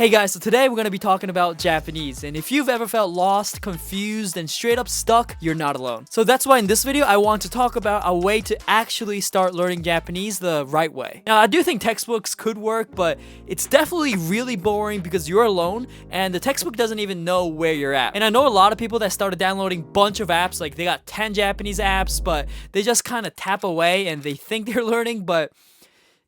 Hey guys, so today we're going to be talking about Japanese, and if you've ever felt lost, confused, and straight up stuck, you're not alone. So that's why in this video, I want to talk about a way to actually start learning Japanese the right way. Now, I do think textbooks could work, but it's definitely really boring because you're alone, and the textbook doesn't even know where you're at. And I know a lot of people that started downloading a bunch of apps, like they got 10 Japanese apps, but they just kind of tap away and they think they're learning, but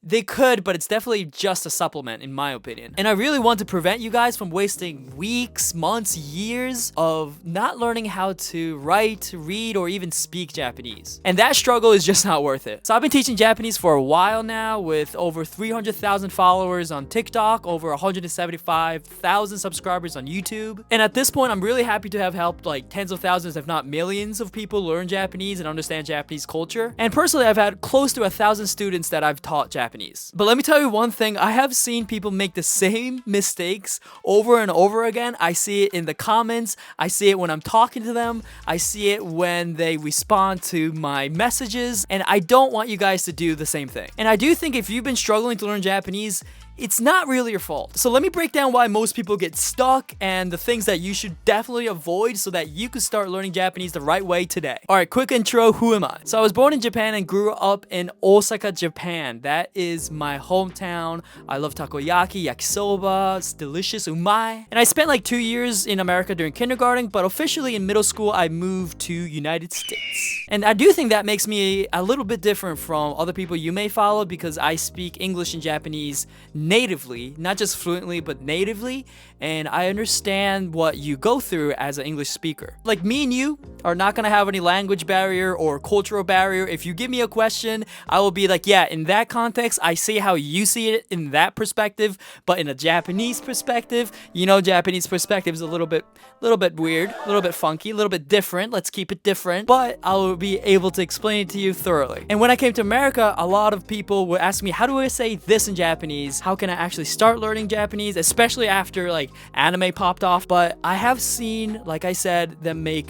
they could, but it's definitely just a supplement, in my opinion. And I really want to prevent you guys from wasting weeks, months, years of not learning how to write, read, or even speak Japanese. And that struggle is just not worth it. So I've been teaching Japanese for a while now with over 300,000 followers on TikTok, over 175,000 subscribers on YouTube. And at this point, I'm really happy to have helped like tens of thousands, if not millions of people learn Japanese and understand Japanese culture. And personally, I've had close to 1,000 students that I've taught Japanese. But let me tell you one thing, I have seen people make the same mistakes over and over again. I see it in the comments, I see it when I'm talking to them, I see it when they respond to my messages, and I don't want you guys to do the same thing. And I do think if you've been struggling to learn Japanese, it's not really your fault. So let me break down why most people get stuck and the things that you should definitely avoid so that you can start learning Japanese the right way today. Alright, quick intro, who am I? So I was born in Japan and grew up in Osaka, Japan. That is my hometown. I love takoyaki, yakisoba, it's delicious, umai. And I spent like 2 years in America during kindergarten, but officially in middle school I moved to United States. And I do think that makes me a little bit different from other people you may follow because I speak English and Japanese natively, not just fluently, but natively, and I understand what you go through as an English speaker. Like me and you are not gonna have any language barrier or cultural barrier. If you give me a question, I will be like, yeah, in that context, I see how you see it in that perspective, but in a Japanese perspective, you know, Japanese perspective is a little bit weird, a little bit funky, a little bit different. Let's keep it different, but I will be able to explain it to you thoroughly. And when I came to America, a lot of people would ask me, how do I say this in Japanese? How can I actually start learning Japanese, especially after like anime popped off? But I have seen, like I said, them make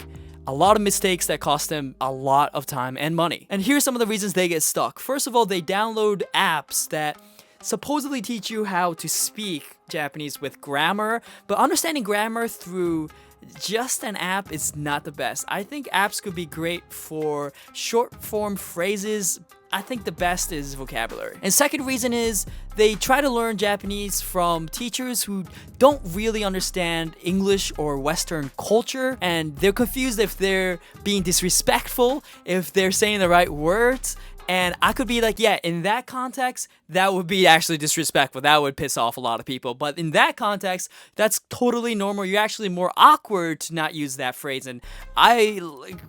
a lot of mistakes that cost them a lot of time and money. And here's some of the reasons they get stuck. First of all, they download apps that supposedly teach you how to speak Japanese with grammar, but understanding grammar through just an app is not the best. I think apps could be great for short form phrases. I think the best is vocabulary. And second reason is they try to learn Japanese from teachers who don't really understand English or Western culture, and they're confused if they're being disrespectful, if they're saying the right words. And I could be like, yeah, in that context, that would be actually disrespectful. That would piss off a lot of people. But in that context, that's totally normal. You're actually more awkward to not use that phrase. And I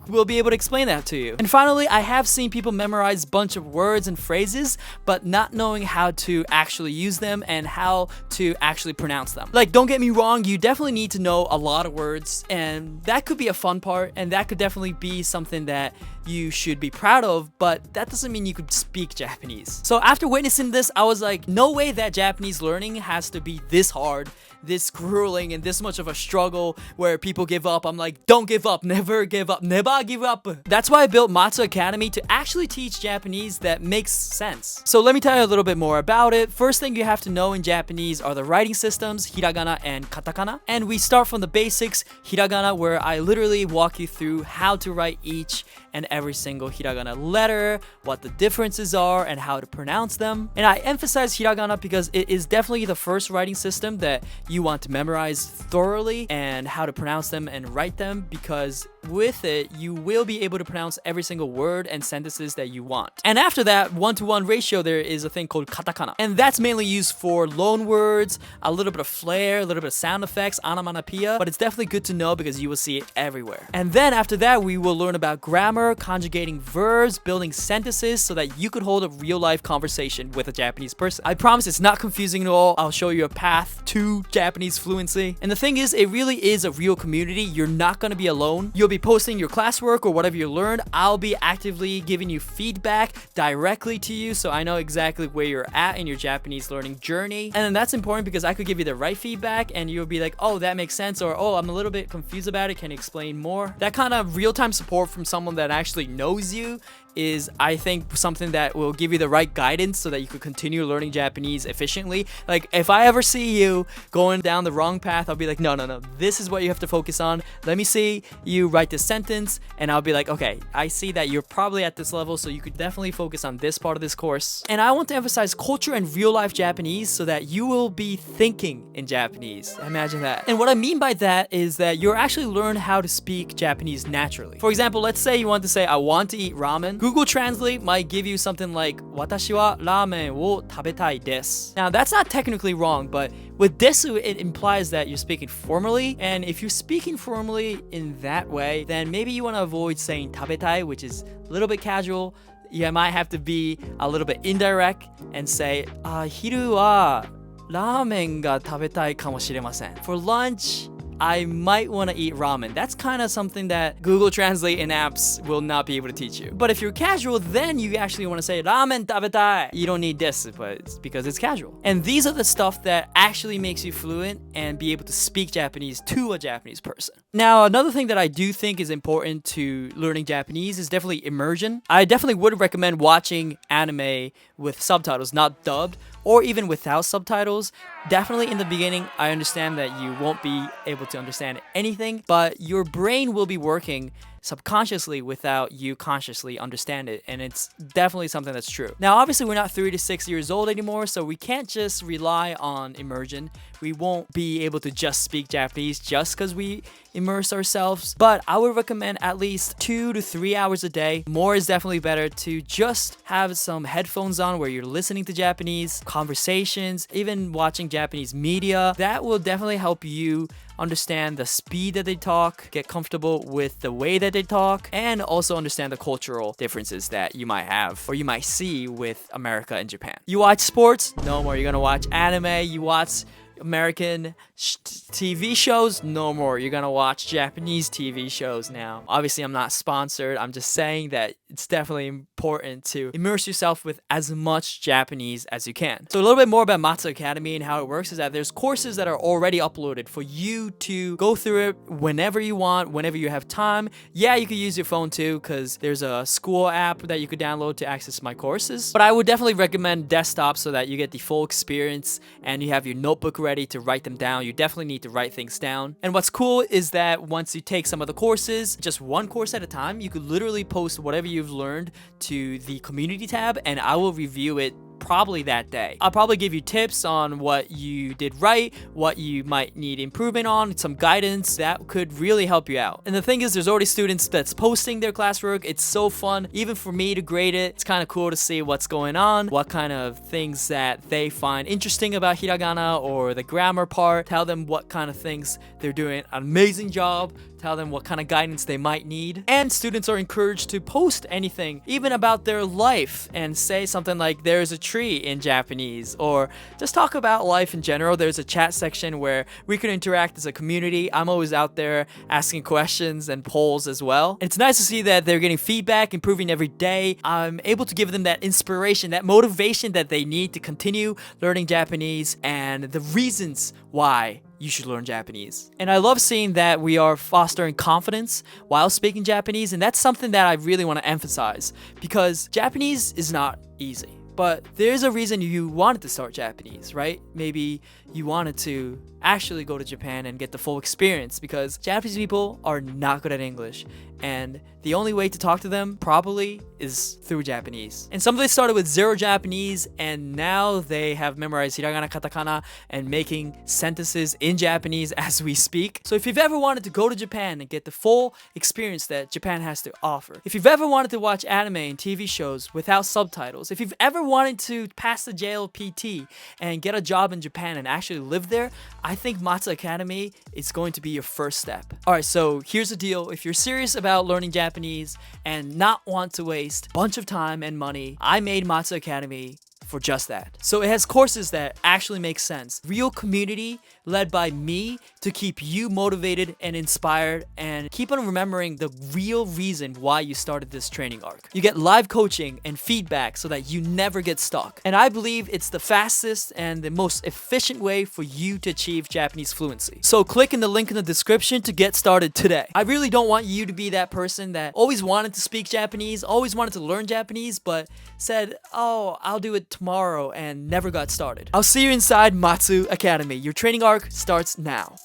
will be able to explain that to you. And finally, I have seen people memorize a bunch of words and phrases, but not knowing how to actually use them and how to actually pronounce them. Like, don't get me wrong, you definitely need to know a lot of words. And that could be a fun part. And that could definitely be something that you should be proud of, but that doesn't mean you could speak Japanese. So after witnessing this, I was like, no way that Japanese learning has to be this hard, this grueling, and this much of a struggle where people give up. I'm like, don't give up, never give up, never give up. That's why I built Matsu Academy, to actually teach Japanese that makes sense. So let me tell you a little bit more about it. First thing you have to know in Japanese are the writing systems, hiragana and katakana. And we start from the basics, hiragana, where I literally walk you through how to write each and every single hiragana letter, what the differences are, and how to pronounce them. And I emphasize hiragana because it is definitely the first writing system that you want to memorize thoroughly, and how to pronounce them and write them, because with it, you will be able to pronounce every single word and sentences that you want. And after that 1-to-1 ratio, there is a thing called katakana. And that's mainly used for loan words, a little bit of flair, a little bit of sound effects, onomatopoeia, but it's definitely good to know because you will see it everywhere. And then after that, we will learn about grammar, conjugating verbs, building sentences so that you could hold a real-life conversation with a Japanese person. I promise it's not confusing at all. I'll show you a path to Japanese fluency. And the thing is, it really is a real community. You're not going to be alone. You'll be posting your classwork or whatever you learned. I'll be actively giving you feedback directly to you, so I know exactly where you're at in your Japanese learning journey. And then that's important because I could give you the right feedback and you'll be like, oh, that makes sense, or oh, I'm a little bit confused about it, can you explain more? That kind of real-time support from someone that actually knows you is, I think, something that will give you the right guidance so that you could continue learning Japanese efficiently. Like, if I ever see you going down the wrong path, I'll be like, no, this is what you have to focus on. Let me see you write this sentence, and I'll be like, okay, I see that you're probably at this level, so you could definitely focus on this part of this course. And I want to emphasize culture and real life Japanese so that you will be thinking in Japanese. Imagine that. And what I mean by that is that you'll actually learn how to speak Japanese naturally. For example, let's say you want to say, I want to eat ramen. Google Translate might give you something like, watashi wa ramen wo tabetai desu. Now, that's not technically wrong, but with desu, it implies that you're speaking formally. And if you're speaking formally in that way, then maybe you want to avoid saying tabetai, which is a little bit casual. You might have to be a little bit indirect and say, hiru wa ramen ga tabetai kamoshiremasen. For lunch, I might want to eat ramen. That's kind of something that Google Translate and apps will not be able to teach you. But if you're casual, then you actually want to say ramen tabetai. You don't need desu, but it's because it's casual. And these are the stuff that actually makes you fluent and be able to speak Japanese to a Japanese person. Now, another thing that I do think is important to learning Japanese is definitely immersion. I definitely would recommend watching anime with subtitles, not dubbed, or even without subtitles. Definitely in the beginning, I understand that you won't be able to understand anything, but your brain will be working subconsciously without you consciously understand it, and it's definitely something that's true. Now, obviously, we're not 3 to 6 years old anymore, so we can't just rely on immersion. We won't be able to just speak Japanese just because we immerse ourselves, but I would recommend at least 2 to 3 hours a day. More is definitely better to just have some headphones on where you're listening to Japanese conversations, even watching Japanese media. That will definitely help you understand the speed that they talk, get comfortable with the way that they talk, and also understand the cultural differences that you might have or you might see with America and Japan. You watch sports? No more. You're gonna watch anime. You watch American TV shows? No more. You're gonna watch Japanese TV shows now. Obviously, I'm not sponsored. I'm just saying that it's definitely important to immerse yourself with as much Japanese as you can. So a little bit more about Matsu Academy and how it works is that there's courses that are already uploaded for you to go through it whenever you want, whenever you have time. Yeah, you could use your phone too, because there's a school app that you could download to access my courses. But I would definitely recommend desktop so that you get the full experience and you have your notebook ready to write them down. You definitely need to write things down. And what's cool is that once you take some of the courses, just one course at a time, you could literally post whatever you've learned to the community tab and I will review it probably that day. I'll probably give you tips on what you did right, what you might need improvement on, some guidance that could really help you out. And the thing is, there's already students that's posting their classwork. It's so fun, even for me to grade it. It's kind of cool to see what's going on, what kind of things that they find interesting about hiragana or the grammar part. Tell them what kind of things they're doing an amazing job. Tell them what kind of guidance they might need. And students are encouraged to post anything, even about their life, and say something like, there's a tree in Japanese, or just talk about life in general. There's a chat section where we can interact as a community. I'm always out there asking questions and polls as well. And it's nice to see that they're getting feedback, improving every day. I'm able to give them that inspiration, that motivation that they need to continue learning Japanese and the reasons why you should learn Japanese. And I love seeing that we are fostering confidence while speaking Japanese, and that's something that I really want to emphasize because Japanese is not easy. But there's a reason you wanted to start Japanese, right? Maybe you wanted to actually go to Japan and get the full experience because Japanese people are not good at English. And the only way to talk to them probably is through Japanese. And some of them started with zero Japanese and now they have memorized hiragana, katakana, and making sentences in Japanese as we speak. So if you've ever wanted to go to Japan and get the full experience that Japan has to offer, if you've ever wanted to watch anime and TV shows without subtitles, if you've ever wanted to pass the JLPT and get a job in Japan and actually live there, I think Matsu Academy is going to be your first step. Alright, so here's the deal. If you're serious about learning Japanese and not want to waste a bunch of time and money, I made Matsu Academy for just that. So it has courses that actually make sense. Real community led by me to keep you motivated and inspired and keep on remembering the real reason why you started this training arc. You get live coaching and feedback so that you never get stuck. And I believe it's the fastest and the most efficient way for you to achieve Japanese fluency. So click in the link in the description to get started today. I really don't want you to be that person that always wanted to speak Japanese, always wanted to learn Japanese, but said, oh, I'll do it tomorrow and never got started. I'll see you inside Matsu Academy. Your training arc starts now.